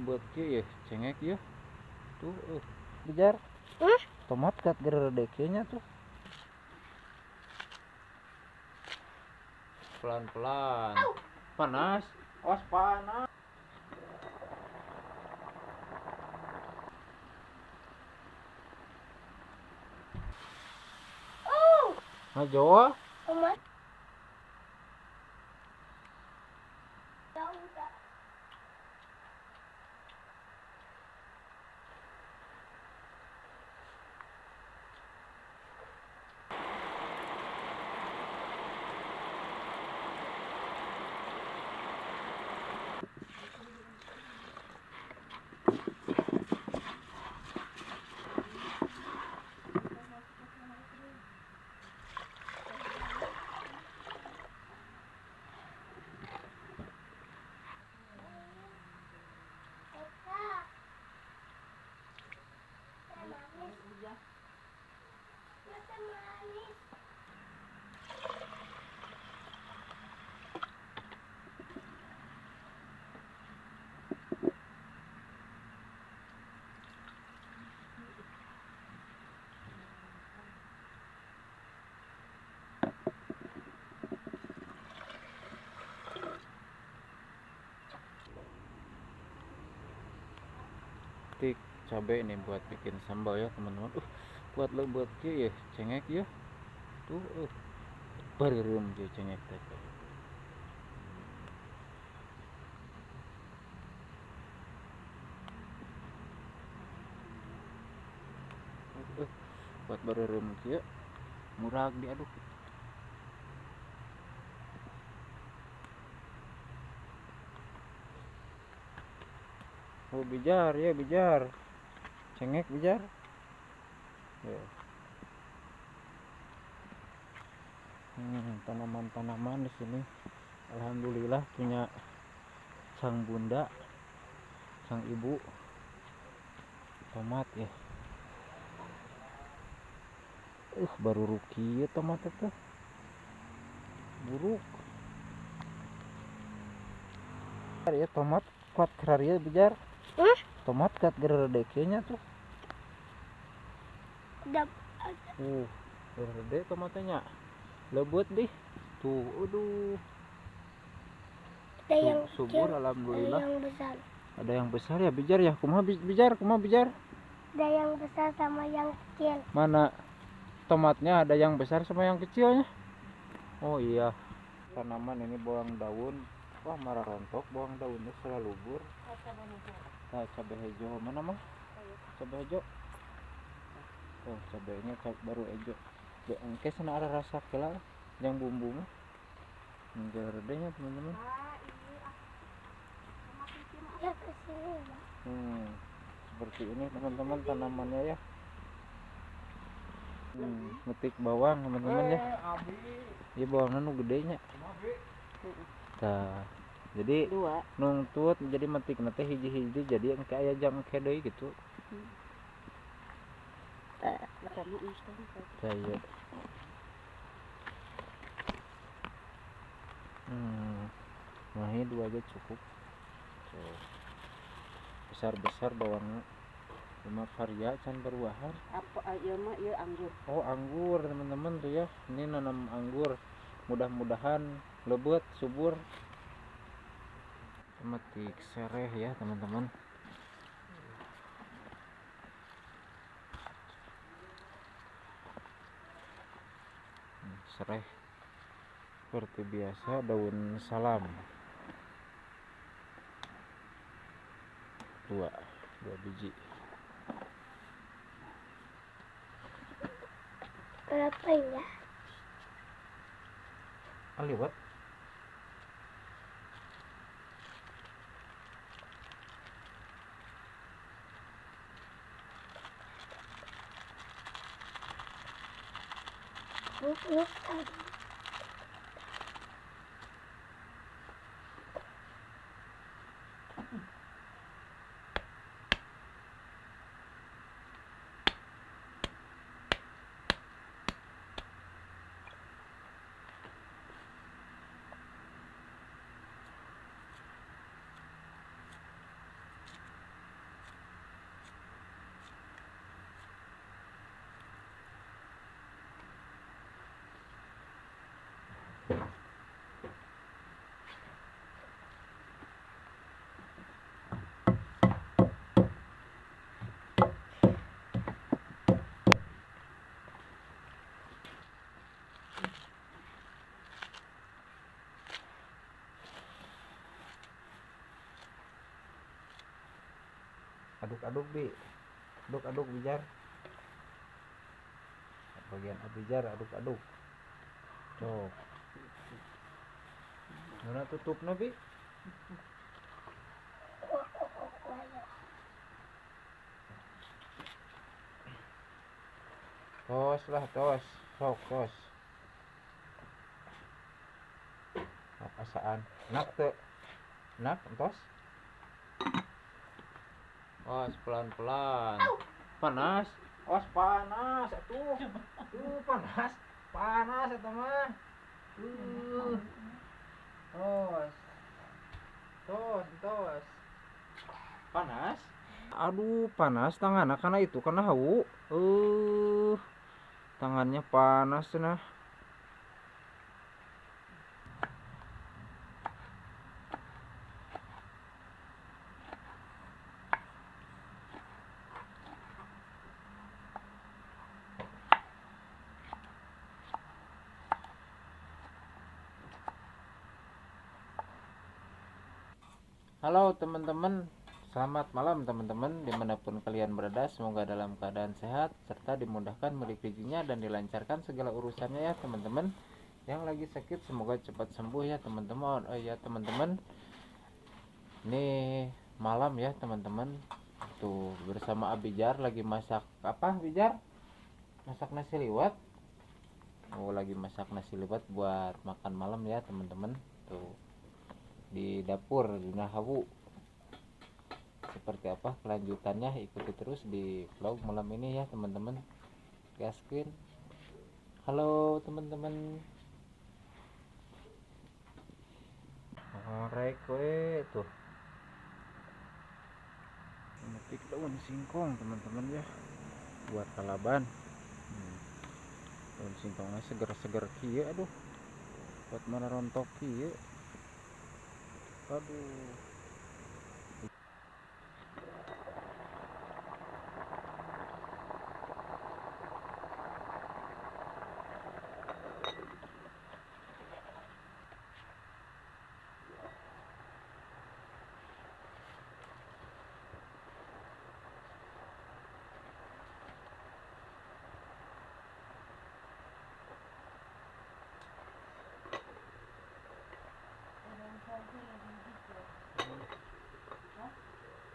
Buat kia ya cengek ya tuh kejar tomat kat geredeknya tuh pelan-pelan. Panas, awas panas. Jawa tik cabai nih buat bikin sambal ya teman-teman. Buat kia ya cengek ya tuh barireum je cengek teh. Buat barireum kia murag diaduk. Oh bijar ya bijar cengek bijar ya. Tanaman-tanaman di sini alhamdulillah punya sang bunda sang ibu tomat ya. Baru ruki ya tomat itu buruk ya tomat kuat keraria bijar tomat kat geredeknya tuh gede tomatnya lebut deh tuh ada yang subur kecil, alhamdulillah. ada yang besar, ada yang besar ya bijar ya kumaha bijar ada yang besar sama yang kecil. mana tomatnya ada yang besar sama yang kecilnya. Oh iya tanaman ini bawang daun. Wah marah rontok bawang daunnya selalu lubur. Nah, cabai hijau mana mah cabai hijau. Oh cabainya baru hijau engke sana ada rasa kela yang bumbu mah redenya teman-teman. Ya kesini ya. Seperti ini teman-teman tanamannya ya. Metik bawang teman-teman ya. Iya bawangnya nu gedenya. Nah, jadi nungtut jadi metik nanti hiji-hiji jadi engke aya jam engke deui gitu. Saya nah ini 2 aja cukup. Besar-besar bawangnya cuma varia can berwahan. Apa ieu mah ieu anggur. Oh anggur teman-teman tuh ya. Ini nanam anggur. Mudah-mudahan lebat subur. Metik sereh ya teman-teman. Sereh seperti biasa daun salam 2 biji. Berapa ya? Aliwat Aduk-aduk Bi, aduk-aduk Bijar, bagian Bijar aduk-aduk. Cok, mana tutupnya Bi? Tos lah tos, sok tos. Apasaan? Nak tuh, nak tos. Tos pelan-pelan. Panas, tos panas, atuh, panas, panas itu mah. Tos, tos, panas. Aduh, panas tangan karena itu karena hawu. Tangannya panas nah. Halo teman-teman, selamat malam teman-teman dimanapun kalian berada. Semoga dalam keadaan sehat serta dimudahkan rezekinya dan dilancarkan segala urusannya ya teman-teman. Yang lagi sakit semoga cepat sembuh ya teman-teman. Oh ya teman-teman, ini malam ya teman-teman. Tuh bersama Abijar lagi masak apa Bijar? Masak nasi liwet. Oh lagi masak nasi liwet buat makan malam ya teman-teman. Tuh di dapur di Nahawu. Seperti apa kelanjutannya, ikuti terus di vlog malam ini ya teman-teman. Gaskin. Halo teman-teman. Ngorek we tuh. Memetik daun singkong teman-teman ya. Buat kalaban. Daun singkongnya seger-seger kieu aduh. Buat mana rontok kieu. Aduh.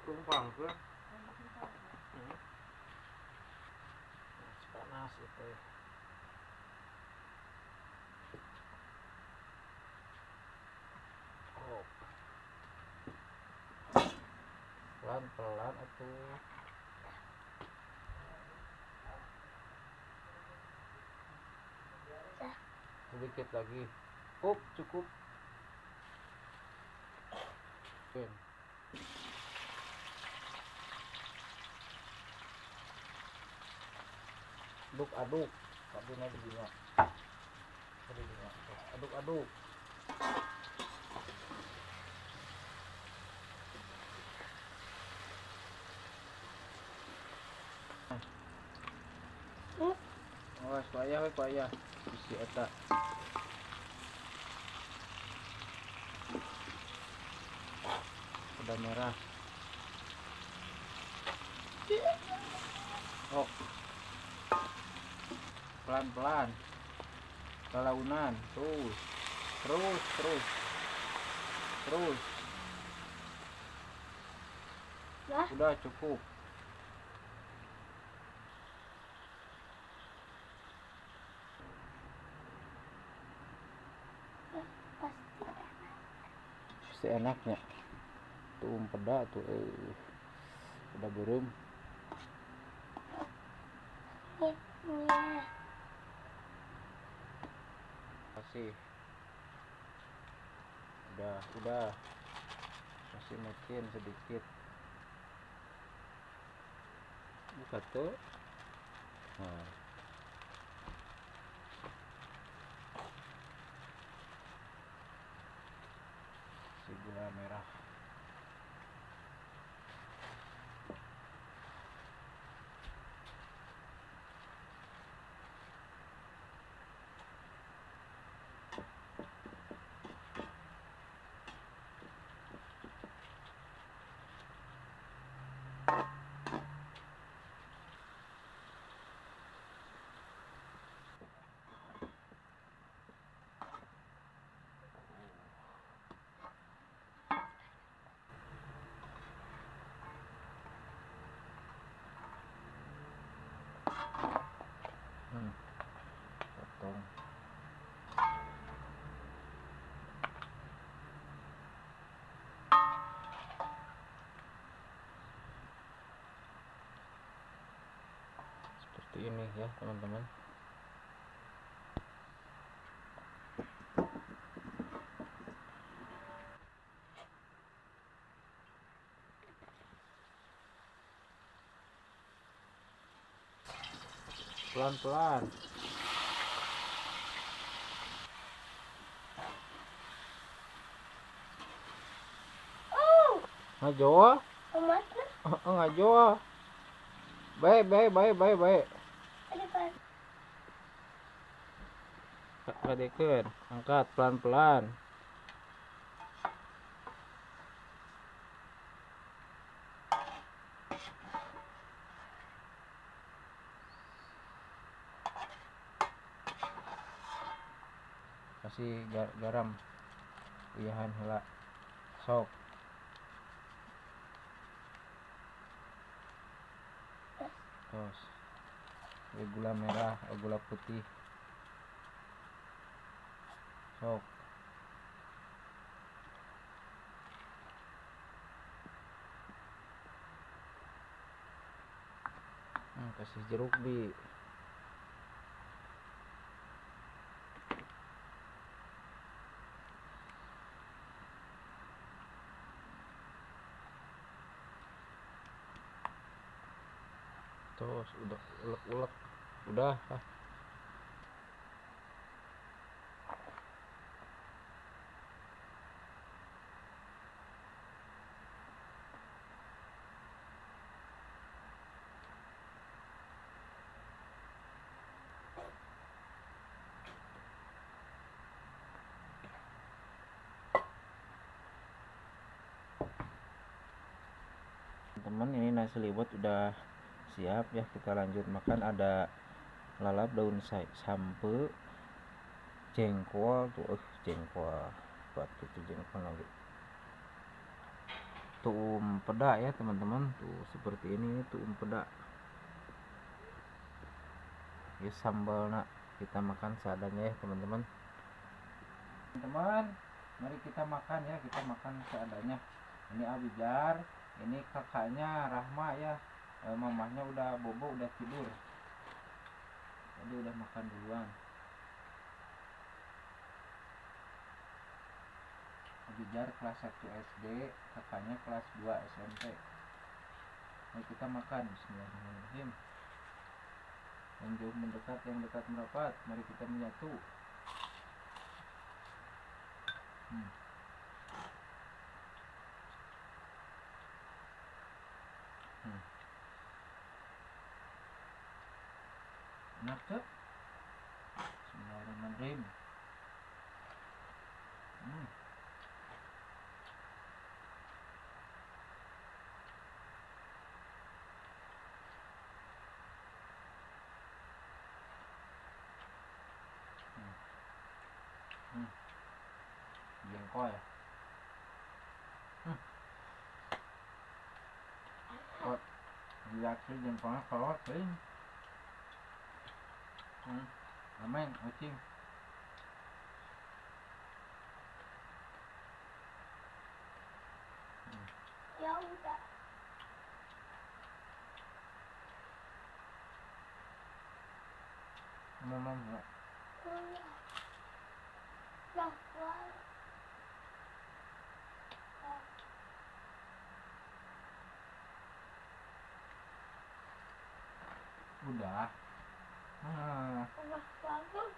Tumpang ke panas itu. Oh. Pelan-pelan atuh. Sedikit lagi. Cukup. Oke. Aduk-aduk. Kabinnya begini. Aduk-aduk. Awas payah bisi eta. Udah merah. Oh. Pelan-pelan. Kelaunan, terus. Udah cukup. Pasti enaknya. Tuh peda tuh udah berem. Masih. Udah. Masih mungkin sedikit. Buka tuh. Nah. Si gula merah. seperti ini ya teman-teman. Pelan-pelan. Ngajoa? Omatnya Ngajoa. Baik, baik, baik, baik, baik. ada kan? Kadekeun, angkat pelan-pelan. Kasih garam. Uyahan heula. Sok. Tos. Gula merah, gula putih. Sok. Kasih jeruk di. Tos, udah ulek-ulek. Udah. Teman, ini nasi liwet udah siap ya, kita lanjut makan. Ada lalap daun sampe, jengkol tuh, jengkol buat itu jengkol lagi, tuum peda ya teman-teman, tuh seperti ini tuum peda ya, sambal nak kita makan seadanya ya teman-teman. Teman-teman, mari kita makan ya, kita makan seadanya. Ini Abijar, ini kakaknya Rahma ya, mamahnya udah bobo, udah tidur, jadi udah makan duluan. Abijar kelas 1 SD, kakaknya kelas 2 SMP. Mari kita makan. Bismillahirrahmanirrahim. Yang jauh mendekat, yang dekat merapat, mari kita menyatu. Enak tuh. Bismillahirrahmanirrahim. Jengkol ya. Oh, dilatih jengkolnya kalau kering. Amin, kucing. Ya udah. Mama enggak. Nah, wah. Udah. Enak banget.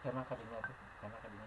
Karena kadinya tuh, karena kadinya.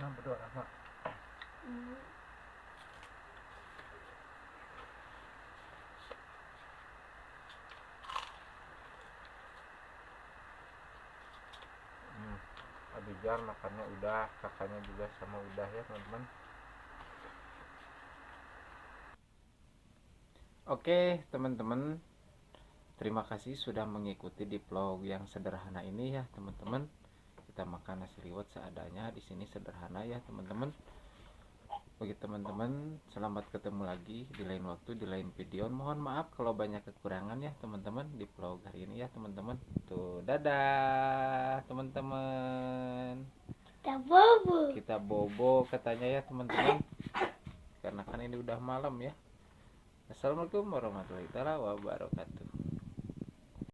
Nah, berdoa mak. Abizar makannya udah, kakaknya juga sama udah ya teman-teman. Oke teman-teman, terima kasih sudah mengikuti di vlog yang sederhana ini ya teman-teman. Kita makan nasi liwet seadanya di sini, sederhana ya teman-teman. Bagi teman-teman, selamat ketemu lagi di lain waktu, di lain video. Mohon maaf kalau banyak kekurangan ya teman-teman di vlog hari ini ya teman-teman. Tuh, dadah teman-teman. Kita bobo katanya ya teman-teman. Karena kan ini udah malam ya. Assalamualaikum warahmatullahi wabarakatuh.